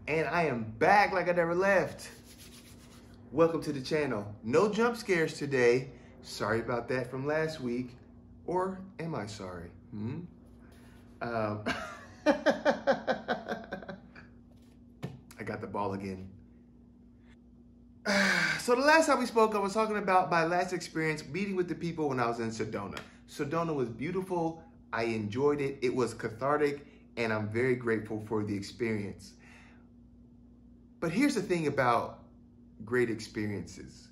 And I am back like I never left. Welcome to the channel. No jump scares today. Sorry about that from last week. Or am I sorry? I got the ball again. So the last time we spoke, I was talking about my last experience meeting with the people when I was in Sedona. Sedona was beautiful. I enjoyed it. It was cathartic, and I'm very grateful for the experience. But here's the thing about great experiences.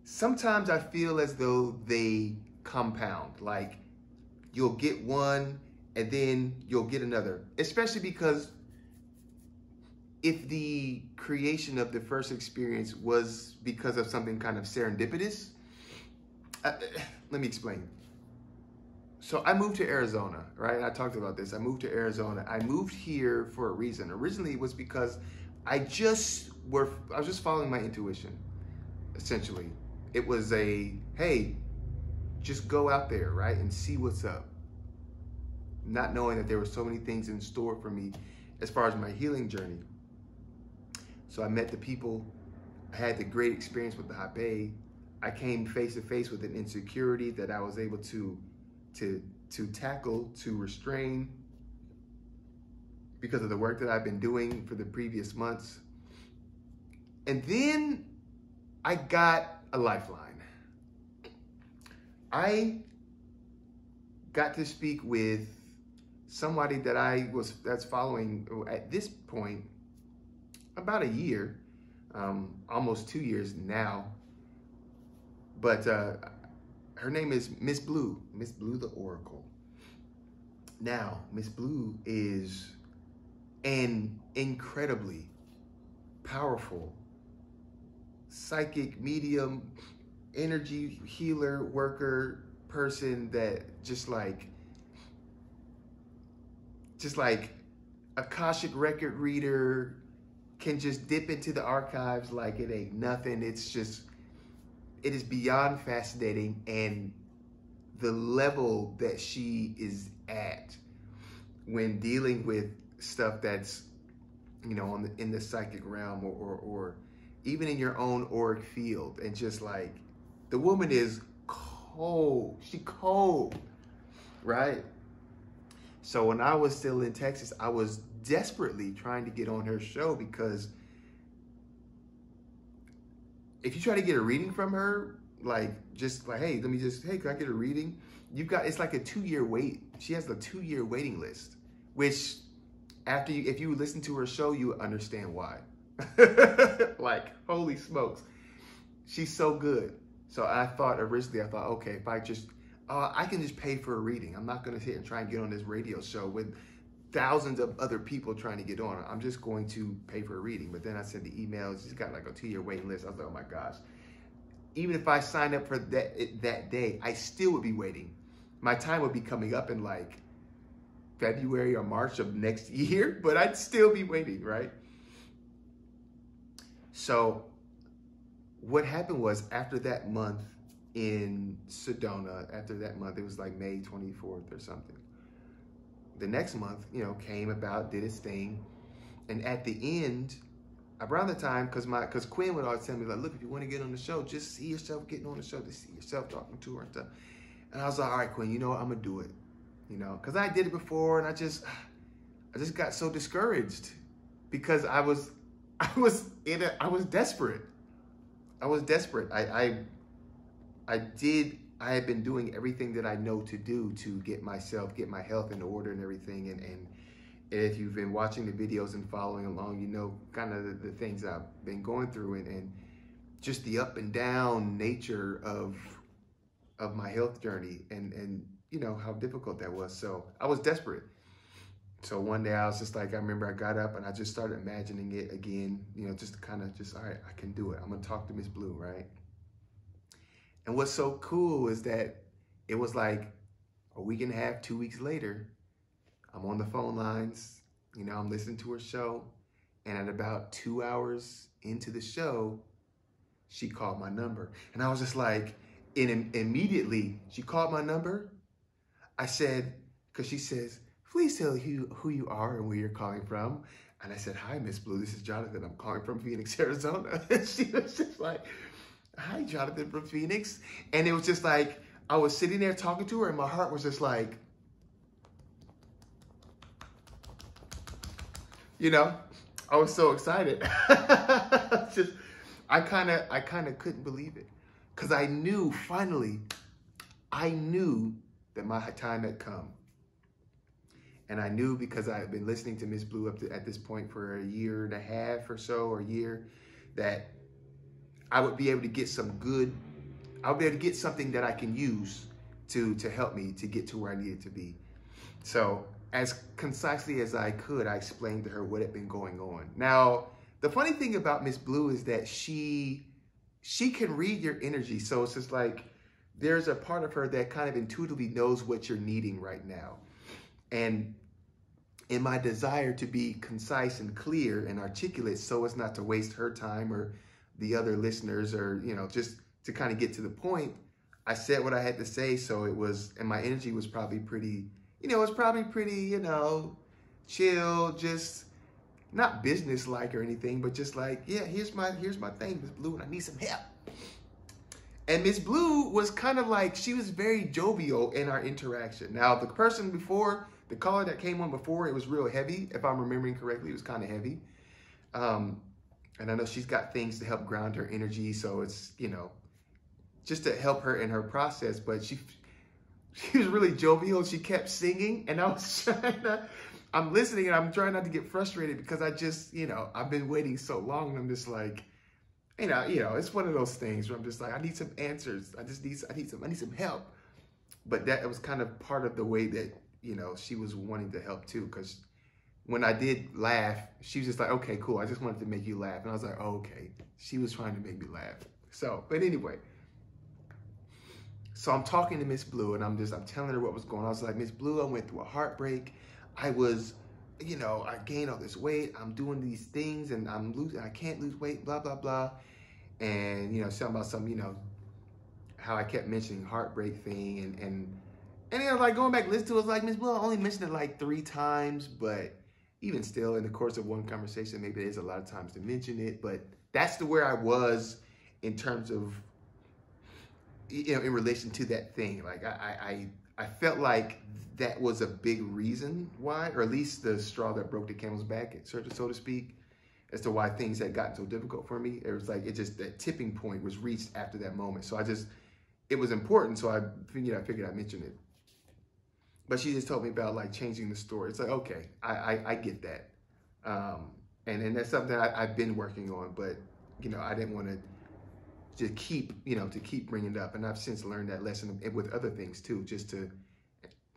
Sometimes I feel as though they compound. Like you'll get one and then you'll get another, especially because if the creation of the first experience was because of something kind of serendipitous, let me explain. So I moved to Arizona, right? I talked about this. I moved to Arizona. I moved here for a reason. Originally, it was because I was just following my intuition, essentially. It was hey, just go out there, right? And see what's up. Not knowing that there were so many things in store for me as far as my healing journey. So I met the people. I had the great experience with the Hape. I came face to face with an insecurity that I was able to tackle, to restrain, because of the work that I've been doing for the previous months. And then I got a lifeline. I got to speak with somebody that that's following at this point about a year, almost 2 years now. But her name is Miss Blue the Oracle. Now, Miss Blue is an incredibly powerful psychic, medium, energy healer, worker, person that just like Akashic record reader, can just dip into the archives like it ain't nothing. It is beyond fascinating, and the level that she is at when dealing with stuff that's, you know, in the psychic realm or even in your own auric field, and just like, the woman is cold. She cold, right? So when I was still in Texas, I was desperately trying to get on her show, because if you try to get a reading from her, like, just like, hey, hey, can I get a reading? It's like a 2-year wait. She has a 2-year waiting list, which if you listen to her show, you understand why. Like, holy smokes. She's so good. So originally I thought, okay, if I can just pay for a reading. I'm not going to sit and try and get on this radio show with thousands of other people trying to get on. I'm just going to pay for a reading. But then I sent the emails. She's got like a 2-year waiting list. I was like, oh my gosh. Even if I signed up for that day, I still would be waiting. My time would be coming up in like February or March of next year, but I'd still be waiting, right? So what happened was, after that month in Sedona, it was like May 24th or something. The next month, you know, came about, did its thing. And at the end, around the time, because Quinn would always tell me, like, look, if you want to get on the show, just see yourself getting on the show, just see yourself talking to her and stuff. And I was like, all right, Quinn, you know what, I'm going to do it. You know, because I did it before, and I just got so discouraged, because I was desperate. I was desperate. I had been doing everything that I know to do to get my health in order and everything. And if you've been watching the videos and following along, you know kind of the things I've been going through, and just the up and down nature of my health journey, and you know how difficult that was. So I was desperate. So one day I was just like, I remember I got up and I just started imagining it again, you know, just all right, I can do it. I'm going to talk to Miss Blue, right? And what's so cool is that it was like a week and a half, 2 weeks later, I'm on the phone lines, you know, I'm listening to her show. And at about 2 hours into the show, she called my number. And I was just like, immediately she called my number. I said, because she says, please tell who you are and where you're calling from. And I said, hi, Miss Blue, this is Jonathan. I'm calling from Phoenix, Arizona. And she was just like, hi, Jonathan from Phoenix. And it was just like, I was sitting there talking to her and my heart was just like, you know, I was so excited. Just, I kind of couldn't believe it. Because I knew, finally, I knew that my time had come. And I knew, because I had been listening to Miss Blue at this point for a year and a half or so, or a year, that I would be able to get I would be able to get something that I can use to help me to get to where I needed to be. So as concisely as I could, I explained to her what had been going on. Now, the funny thing about Miss Blue is that she can read your energy. So it's just like, there's a part of her that kind of intuitively knows what you're needing right now. And in my desire to be concise and clear and articulate so as not to waste her time or the other listeners, or, you know, just to kind of get to the point, I said what I had to say. So it was, and my energy was probably pretty, you know, it was probably pretty, you know, chill, just not business-like or anything, but just like, yeah, here's my thing, Miss Blue, and I need some help. And Miss Blue was kind of like, she was very jovial in our interaction. Now, the person before, the caller that came on before, it was real heavy. If I'm remembering correctly, it was kind of heavy. And I know she's got things to help ground her energy. So it's, you know, just to help her in her process. But she was really jovial. She kept singing. And I was I'm listening and I'm trying not to get frustrated because I just, you know, I've been waiting so long. And I'm just like, you know, it's one of those things where I'm just like, I need some answers. I need some help. But that was kind of part of the way that, you know, she was wanting to help too. Because when I did laugh, she was just like, okay, cool. I just wanted to make you laugh. And I was like, oh, okay. She was trying to make me laugh. So, but anyway. So I'm talking to Miss Blue and I'm telling her what was going on. I was like, Miss Blue, I went through a heartbreak. I was, you know, I gained all this weight. I'm doing these things and I can't lose weight, blah, blah, blah. And, you know, something about some, you know, how I kept mentioning heartbreak thing. And you know, like going back, listen to it, was like, Miss Blue, I only mentioned it like 3 times, but even still, in the course of one conversation, maybe there's a lot of times to mention it, but that's where I was in terms of, you know, in relation to that thing. Like I felt like that was a big reason why, or at least the straw that broke the camel's back, so to speak, as to why things had gotten so difficult for me. It was like, that tipping point was reached after that moment. So it was important. So I figured I'd mention it. But she just told me about like changing the story. It's like, okay, I get that. And that's something that I've been working on, but, you know, I didn't want to keep bringing it up. And I've since learned that lesson with other things too,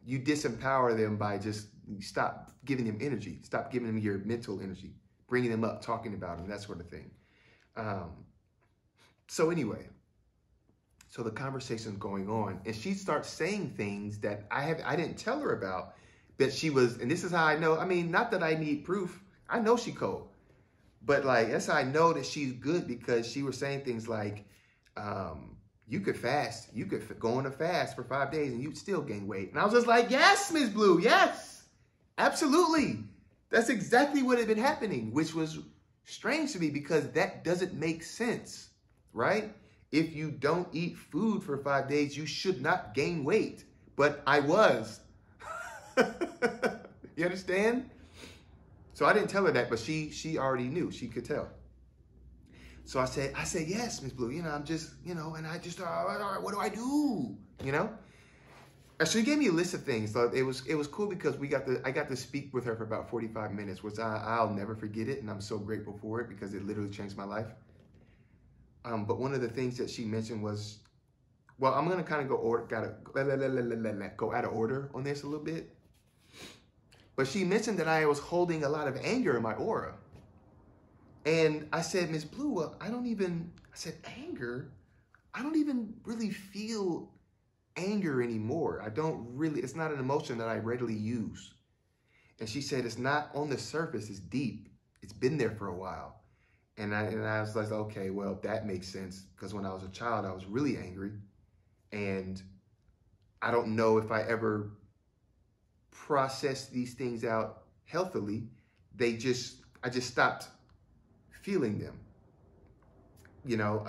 you disempower them by just stop giving them energy, stop giving them your mental energy, bringing them up, talking about them, that sort of thing. So anyway, so the conversation's going on, and she starts saying things that I didn't tell her about, that she was, and this is how I know, I mean, not that I need proof, I know she cold, but like, that's how I know that she's good, because she was saying things like, you could fast, you could go on a fast for 5 days and you'd still gain weight. And I was just like, yes, Miss Blue, yes, absolutely. That's exactly what had been happening, which was strange to me because that doesn't make sense, right? If you don't eat food for 5 days, you should not gain weight. But I was. You understand? So I didn't tell her that, but she already knew. She could tell. So I said, yes, Miss Blue, you know, I'm just, you know, and I just, all right, what do I do? You know? And she gave me a list of things. So it was cool because I got to speak with her for about 45 minutes, which I'll never forget it. And I'm so grateful for it because it literally changed my life. But one of the things that she mentioned was, well, I'm going to kind of go out of order on this a little bit. But she mentioned that I was holding a lot of anger in my aura. And I said, Miss Blue, well, I said, anger? I don't even really feel anger anymore. It's not an emotion that I readily use. And she said, it's not on the surface, it's deep. It's been there for a while. And I was like, okay, well, that makes sense. Because when I was a child, I was really angry. And I don't know if I ever processed these things out healthily. I just stopped feeling them, you know,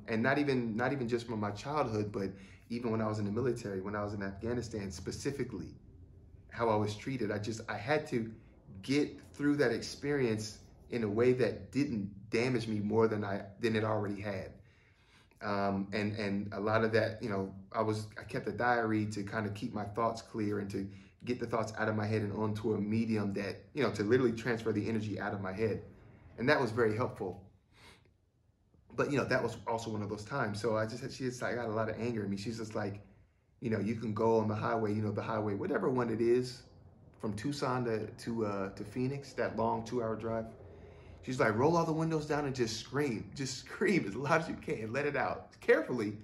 and not even just from my childhood, but even when I was in the military, when I was in Afghanistan specifically, how I was treated. I had to get through that experience in a way that didn't damage me more than it already had. And a lot of that, you know, I kept a diary to kind of keep my thoughts clear and to get the thoughts out of my head and onto a medium that, you know, to literally transfer the energy out of my head. And that was very helpful. But, you know, that was also one of those times. So she just like, got a lot of anger in me. She's just like, you know, you can go on the highway, you know, the highway, whatever one it is, from Tucson to Phoenix, that long 2-hour drive. She's like, roll all the windows down and just scream as loud as you can, let it out carefully.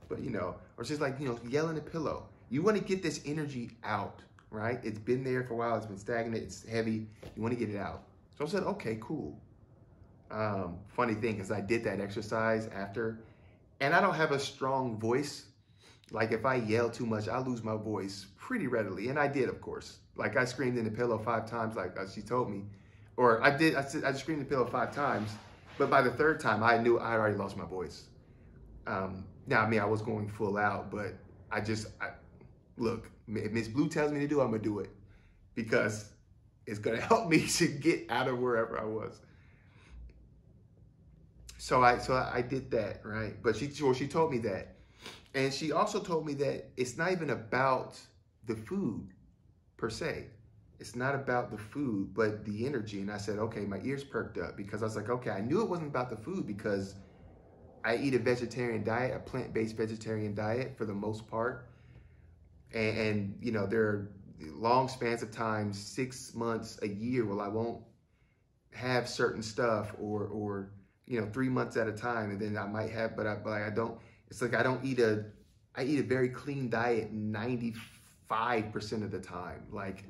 But, you know, or she's like, you know, yell in the pillow. You want to get this energy out, right? It's been there for a while. It's been stagnant. It's heavy. You want to get it out. So I said, okay, cool. Funny thing is I did that exercise after, and I don't have a strong voice. Like if I yell too much, I lose my voice pretty readily. And I did, of course. Like I screamed in the pillow 5 times, like she told me. Or I just screamed in the pillow 5 times. But by the 3rd time, I knew I already lost my voice. Now, I mean, I was going full out, but look, if Miss Blue tells me to do it, I'm going to do it. Because it's going to help me to get out of wherever I was. So I did that, right? But she told me that. And she also told me that it's not even about the food per se. It's not about the food, but the energy. And I said, okay, my ears perked up because I was like, okay, I knew it wasn't about the food because I eat a vegetarian diet, a plant-based vegetarian diet for the most part. And you know, there are long spans of time, 6 months, a year, where I won't have certain stuff or you know, 3 months at a time. And then I might have, but I don't. It's like I eat a very clean diet 95% of the time. Like,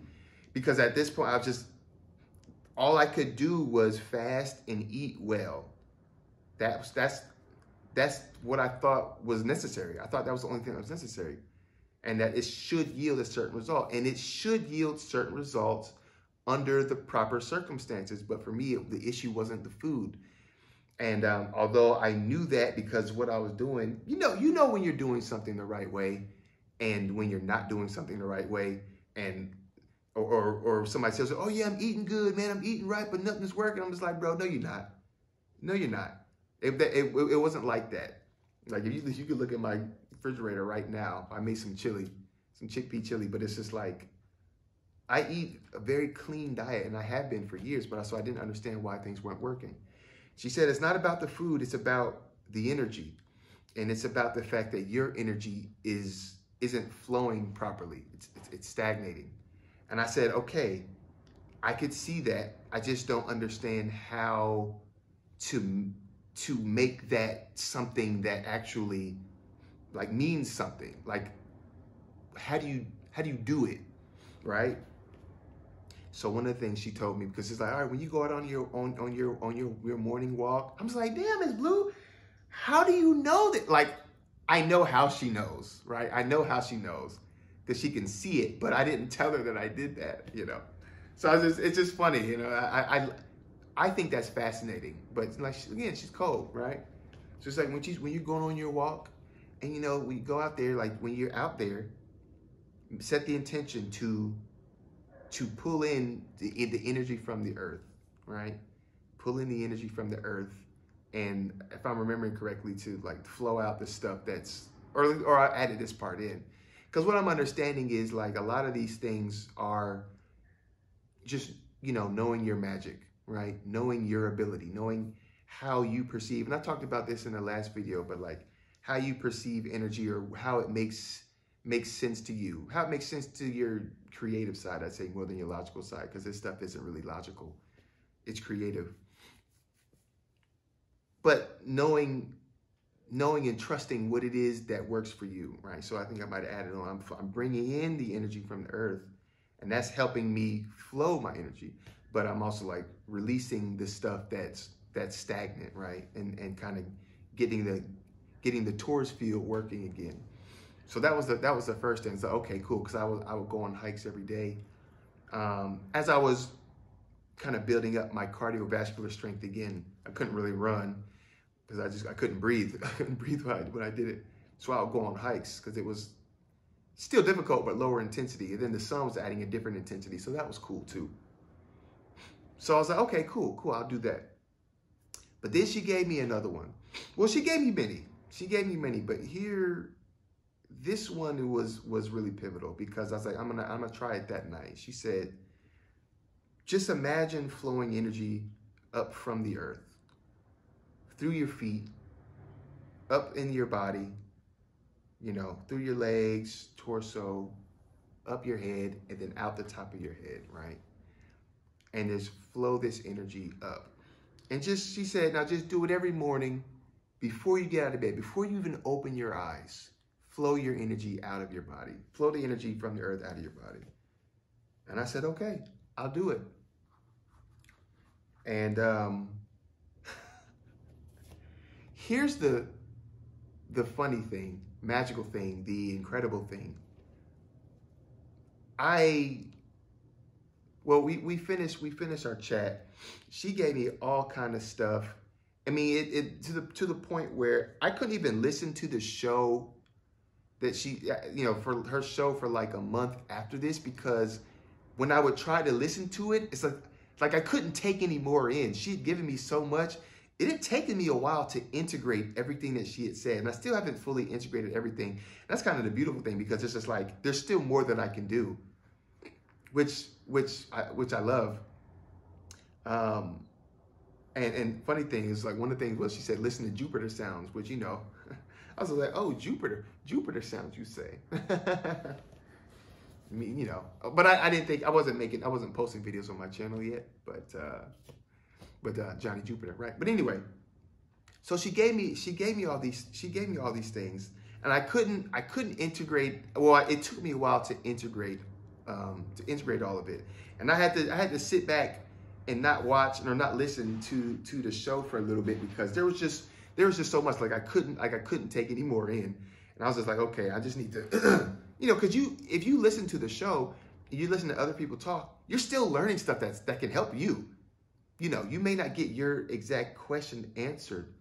because at this point, all I could do was fast and eat well. That's what I thought was necessary. I thought that was the only thing that was necessary. And that it should yield a certain result. And it should yield certain results under the proper circumstances. But for me, the issue wasn't the food. And although I knew that because what I was doing, you know when you're doing something the right way and when you're not doing something the right way, and or somebody says, oh yeah, I'm eating good, man, I'm eating right, but nothing's working. I'm just like, bro, no, you're not. No, you're not. It wasn't like that. Like if you could look at my refrigerator right now, I made some chili, some chickpea chili, but it's just like, I eat a very clean diet and I have been for years, but so I didn't understand why things weren't working. She said, it's not about the food, it's about the energy. And it's about the fact that your energy isn't flowing properly. It's stagnating. And I said, okay, I could see that. I just don't understand how to make that something that actually like means something. Like, how do you do it, right? So one of the things she told me, because it's like, all right, when you go out on your morning walk, I'm just like, damn, Miss Blue, how do you know that? Like, I know how she knows, right? I know how she knows because she can see it, but I didn't tell her that I did that, you know. So it's just funny, you know. I think that's fascinating, but like again, she's cold, right? So it's like when you're going on your walk, and you know when you go out there, like when you're out there, set the intention to pull in the energy from the earth, right? Pull in the energy from the earth, and if I'm remembering correctly, to like flow out the stuff that's, or I added this part in. Because what I'm understanding is like a lot of these things are just, you know, knowing your magic, right? Knowing your ability, knowing how you perceive. And I talked about this in the last video, but like how you perceive energy or how it makes sense to you, how it makes sense to your creative side, I'd say, more than your logical side, because this stuff isn't really logical. It's creative. But knowing and trusting what it is that works for you, right? So I think I might have added on, I'm bringing in the energy from the earth, and that's helping me flow my energy. But I'm also like releasing the stuff that's stagnant, right? And kind of getting the Taurus field working again. So that was the first thing. So okay, cool, because I would go on hikes every day. As I was kind of building up my cardiovascular strength again. I couldn't really run because I couldn't breathe. I couldn't breathe when I did it. So I would go on hikes because it was still difficult, but lower intensity. And then the sun was adding a different intensity. So that was cool too. So I was like, okay, cool, I'll do that. But then she gave me another one. Well, she gave me many. But here, this one was really pivotal because I was like, I'm gonna try it that night. She said, just imagine flowing energy up from the earth, through your feet, up in your body, you know, through your legs, torso, up your head, and then out the top of your head, right? And just flow this energy up. And she said, now just do it every morning before you get out of bed, before you even open your eyes. Flow your energy out of your body. Flow the energy from the earth out of your body. And I said, okay, I'll do it. And here's the funny thing, magical thing, the incredible thing. We finished our chat. She gave me all kind of stuff. I mean, it to the point where I couldn't even listen to the show that she, you know, for her show for like a month after this, because when I would try to listen to it, it's like I couldn't take any more in. She had given me so much. It had taken me a while to integrate everything that she had said, and I still haven't fully integrated everything. And that's kind of the beautiful thing, because it's just like there's still more that I can do, which I love. And funny thing is, like, one of the things was she said, listen to Jupiter sounds, which, you know, I was like, oh, Jupiter sounds, you say. I mean, you know, but I didn't think, I wasn't posting videos on my channel yet, but Johnny Jupiter, right? But anyway, so she gave me all these things, and I couldn't integrate. Well, it took me a while to integrate all of it, and I had to sit back and not watch or not listen to the show for a little bit, because there was just so much, like I couldn't take any more in, and I was just like, okay, I just need to, you know, because if you listen to the show, you listen to other people talk, you're still learning stuff that can help you. You know, you may not get your exact question answered,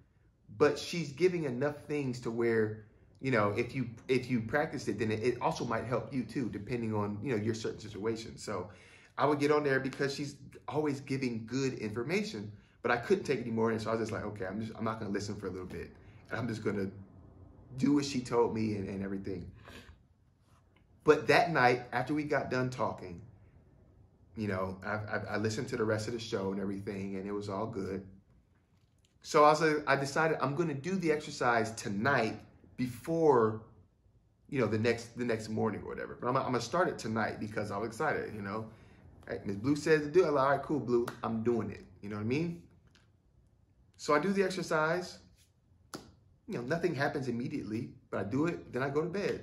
but she's giving enough things to where, you know, if you practice it, then it also might help you too, depending on, you know, your certain situation. So I would get on there because she's always giving good information, but I couldn't take any more in. So I was just like, okay, I'm not going to listen for a little bit, and I'm just going to do what she told me and everything. But that night, after we got done talking, you know, I listened to the rest of the show and everything, and it was all good. So I decided I'm going to do the exercise tonight before, you know, the next morning or whatever. But I'm going to start it tonight because I was excited, you know. Hey, Ms. Blue says to do it. I'm like, all right, cool, Blue. I'm doing it. You know what I mean? So I do the exercise. You know, nothing happens immediately, but I do it. Then I go to bed.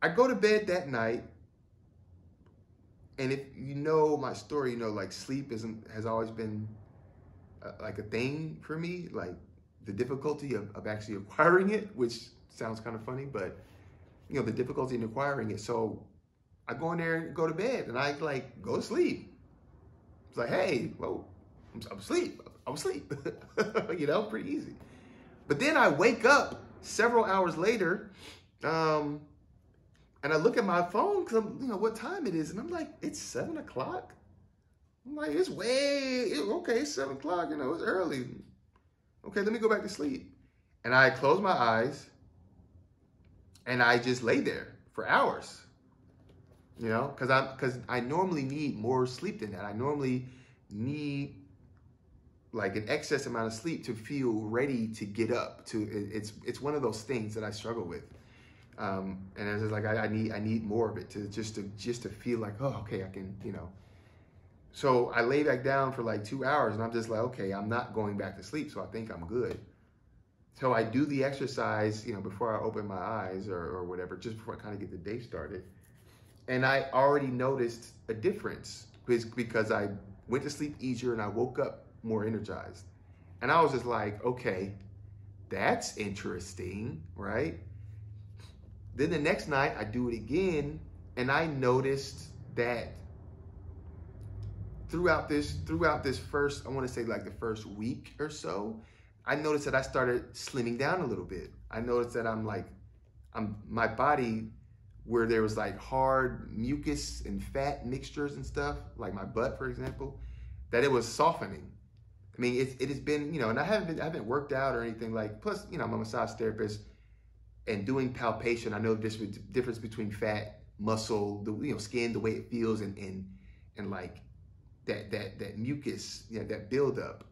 I go to bed that night. And if you know my story, you know, like, sleep has always been like a thing for me, like the difficulty of actually acquiring it, which sounds kind of funny, but, you know, the difficulty in acquiring it. So I go in there and go to bed, and I like go to sleep. It's like, hey, well, I'm asleep. I'm asleep. You know, pretty easy. But then I wake up several hours later, and I look at my phone because I'm, you know, what time it is, and I'm like, it's 7 o'clock. I'm like, okay, it's 7 o'clock. You know, it's early. Okay, let me go back to sleep. And I close my eyes, and I just lay there for hours. You know, because I normally need more sleep than that. I normally need like an excess amount of sleep to feel ready to get up. It's one of those things that I struggle with. And it's just like I need more of it to just to feel like, oh, okay, I can, you know. So I lay back down for like 2 hours, and I'm just like, okay, I'm not going back to sleep, so I think I'm good. So I do the exercise, you know, before I open my eyes or whatever, just before I kind of get the day started. And I already noticed a difference because I went to sleep easier and I woke up more energized. And I was just like, okay, that's interesting, right? Then the next night I do it again, and I noticed that throughout this first, I want to say like the first week or so, I noticed that I started slimming down a little bit. I noticed that my body, where there was like hard mucus and fat mixtures and stuff, like my butt, for example, that it was softening. I mean, it has been, and I haven't worked out or anything like, plus, I'm a massage therapist and doing palpation. I know the difference between fat, muscle, the skin, the way it feels, and like that mucus, that buildup.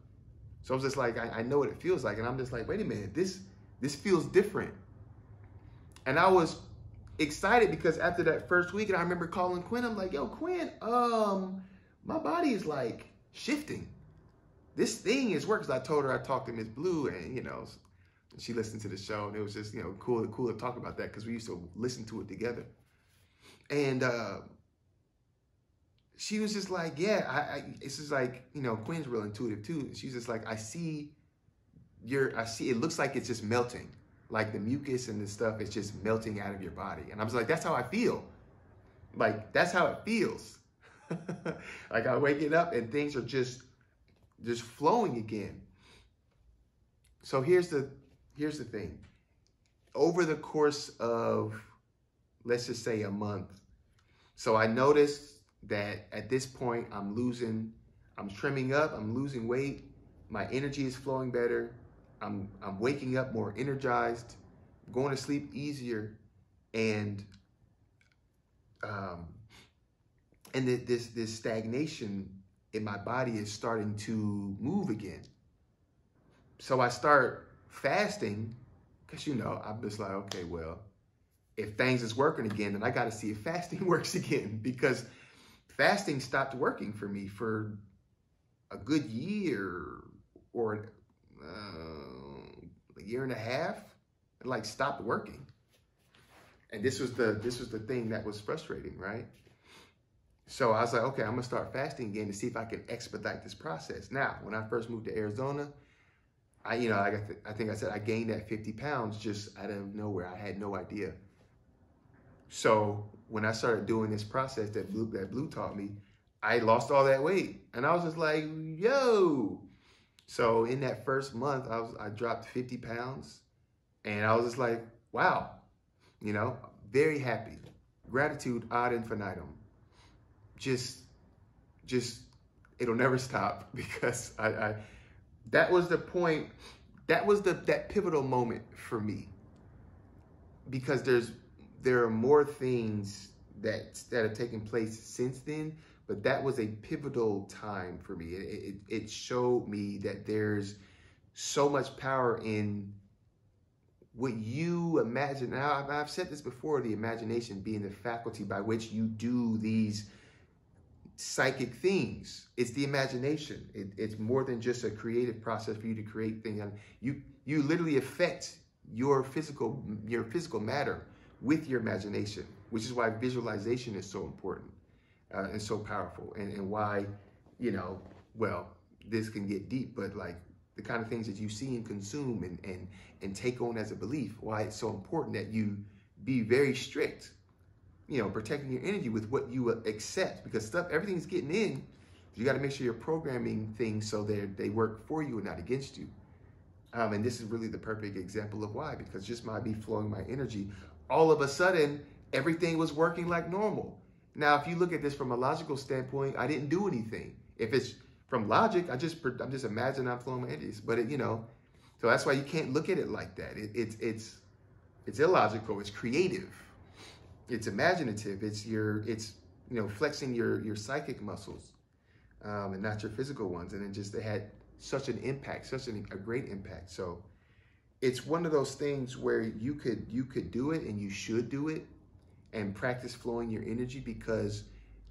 So I was just like, I know what it feels like, and I'm just like, wait a minute, this feels different. And I was excited because after that first week, and I remember calling Quinn, I'm like, yo, Quinn, my body is like shifting. This thing is working. I told her I talked to Miss Blue, and she listened to the show, and it was just cool to talk about that because we used to listen to it together. And she was just like, yeah, it's just like, Quinn's real intuitive too. She's just like, I see it looks like it's just melting. Like the mucus and the stuff is just melting out of your body. And I was like, that's how I feel. Like, that's how it feels. Like I wake it up and things are just flowing again. So here's the thing. Over the course of, let's just say, a month, so I noticed that at this point I'm trimming up, I'm losing weight, my energy is flowing better, I'm waking up more energized, going to sleep easier, and this stagnation in my body is starting to move again. So I start fasting because, I'm just like, okay, well, if things is working again, then I got to see if fasting works again, because fasting stopped working for me for a good year or a year and a half. It like stopped working. And this was the thing that was frustrating, right? So I was like, okay, I'm gonna start fasting again to see if I can expedite this process. Now, when I first moved to Arizona, I think I said I gained that 50 pounds just out of nowhere. I had no idea. So when I started doing this process that Blue taught me, I lost all that weight, and I was just like, yo. So in that first month, I dropped 50 pounds, and I was just like, wow, very happy. Gratitude ad infinitum. Just it'll never stop, because that was the point, that was that pivotal moment for me, because there are more things that have taken place since then, but that was a pivotal time for me. It showed me that there's so much power in what you imagine. Now, I've said this before, the imagination being the faculty by which you do these psychic things. It's the imagination. It's more than just a creative process for you to create things. You literally affect your physical matter with your imagination, which is why visualization is so important and so powerful, and why, well, this can get deep, but like the kind of things that you see and consume and take on as a belief, why it's so important that you be very strict, protecting your energy with what you accept, because everything's getting in. You got to make sure you're programming things so they work for you and not against you. And this is really the perfect example of why, because just by me flowing my energy, all of a sudden, everything was working like normal. Now, if you look at this from a logical standpoint, I didn't do anything. If it's from logic, I'm just imagining I'm flowing my energies. But so that's why you can't look at it like that. It's illogical. It's creative. It's imaginative. It's flexing your psychic muscles, and not your physical ones. And they had such an impact, such a great impact. So it's one of those things where you could do it, and you should do it, and practice flowing your energy, because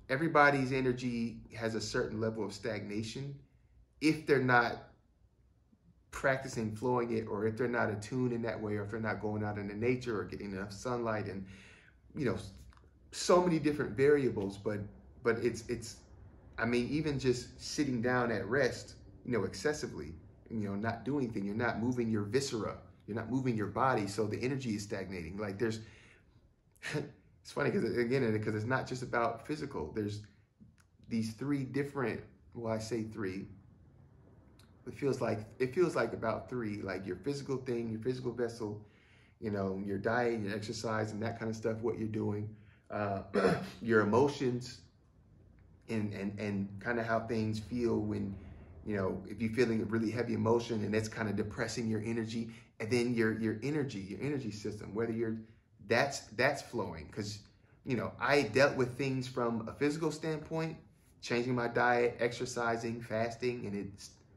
everybody's energy has a certain level of stagnation if they're not practicing flowing it, or if they're not attuned in that way, or if they're not going out into nature or getting enough sunlight, and so many different variables. But it's I mean, even just sitting down at rest, excessively, not doing anything, you're not moving your viscera, you're not moving your body, so the energy is stagnating. Like there's it's funny because it's not just about physical. There's these three different well, I say 3. It feels like about 3, like your physical thing, your physical vessel, you know, your diet, your exercise, and that kind of stuff, what you're doing, your emotions, and kind of how things feel when, you know, if you're feeling a really heavy emotion and that's kind of depressing your energy, and then your energy system, whether that's flowing, because, you know, I dealt with things from a physical standpoint, changing my diet, exercising, fasting, and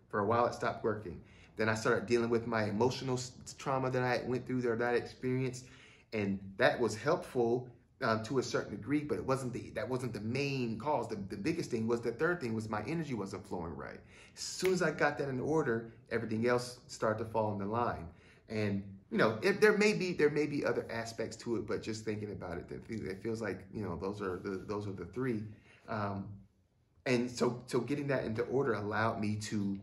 for a while it stopped working. Then I started dealing with my emotional trauma that I went through there, that I experienced, and that was helpful to a certain degree, but that wasn't the main cause. The biggest thing was, the third thing was, my energy wasn't flowing right. As soon as I got that in order, everything else started to fall into line. And, you know, there may be other aspects to it, but just thinking about it, it feels like, you know, those are the 3. And so getting that into order allowed me to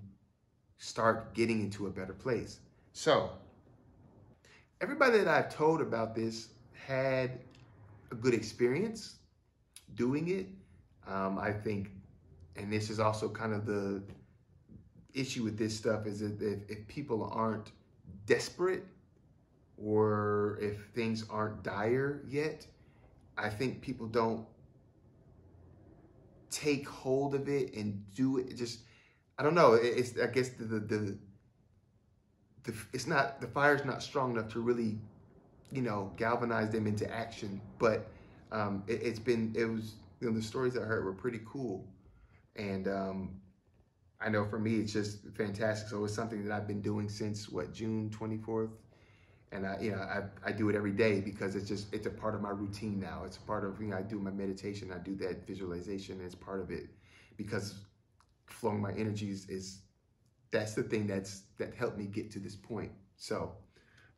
start getting into a better place. So everybody that I've told about this had a good experience doing it. I think, and this is also kind of the issue with this stuff, is that if people aren't desperate, or if things aren't dire yet, I think people don't take hold of it and do it. Just, I don't know. It's, I guess it's not, the fire's not strong enough to really, you know, galvanize them into action. But it was, you know, the stories I heard were pretty cool. And I know for me, it's just fantastic. So it's something that I've been doing since, June 24th. And I do it every day, because it's a part of my routine now. It's a part of, you know, I do my meditation, I do that visualization as part of it, because flowing my energies that's the thing that helped me get to this point. So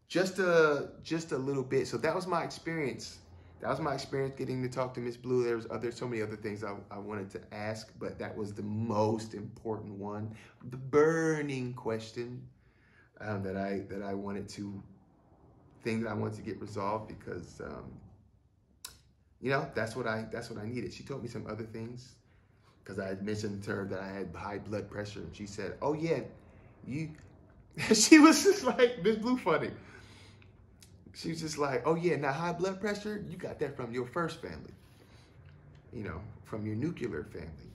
just a little bit. So that was my experience. That was my experience getting to talk to Miss Blue. There was so many other things I wanted to ask, but that was the most important one, the burning question that I wanted to get resolved, because you know, that's what I needed. She told me some other things, because I had mentioned to her that I had high blood pressure, and she said, "Oh yeah, you." She was just like, Miss Blue funny. She was just like, "Oh yeah, now high blood pressure, you got that from your first family, you know, from your nuclear family."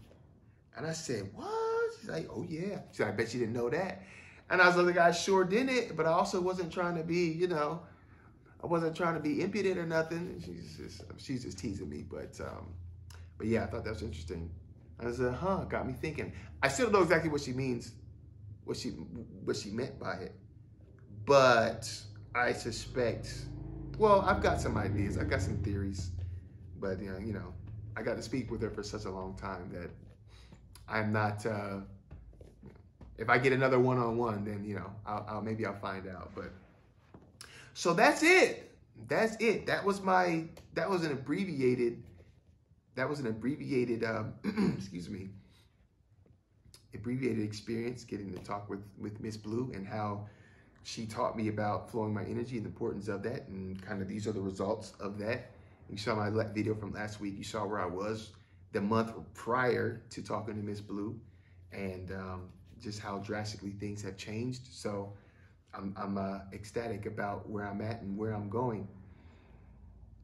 And I said, "What?" She's like, "Oh yeah." She said, "I bet you didn't know that." And I was like, "I sure didn't, but I also wasn't trying to be, you know, I wasn't trying to be impudent or nothing." She's just teasing me, but yeah, I thought that was interesting. I said, got me thinking. I still don't know exactly what she means, what she meant by it, but I suspect, well, I've got some ideas, I've got some theories, but you know, I got to speak with her for such a long time that I'm not, if I get another one-on-one, then, you know, maybe I'll find out. But so that's it. That was an abbreviated, excuse me, abbreviated experience getting to talk with Miss Blue, and how she taught me about flowing my energy and the importance of that, and kind of these are the results of that. You saw my video from last week. You saw where I was the month prior to talking to Miss Blue, and just how drastically things have changed. So I'm ecstatic about where I'm at and where I'm going.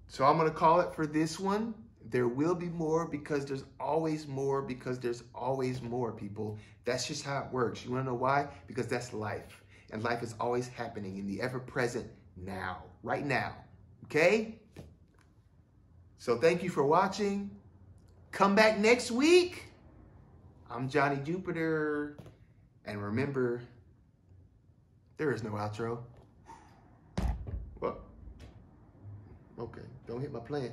So I'm gonna call it for this one. There will be more, because there's always more, people. That's just how it works. You wanna know why? Because that's life. And life is always happening in the ever-present now, right now, okay? So thank you for watching. Come back next week. I'm Johnny Jupiter. And remember, there is no outro. Well, okay, don't hit my plant.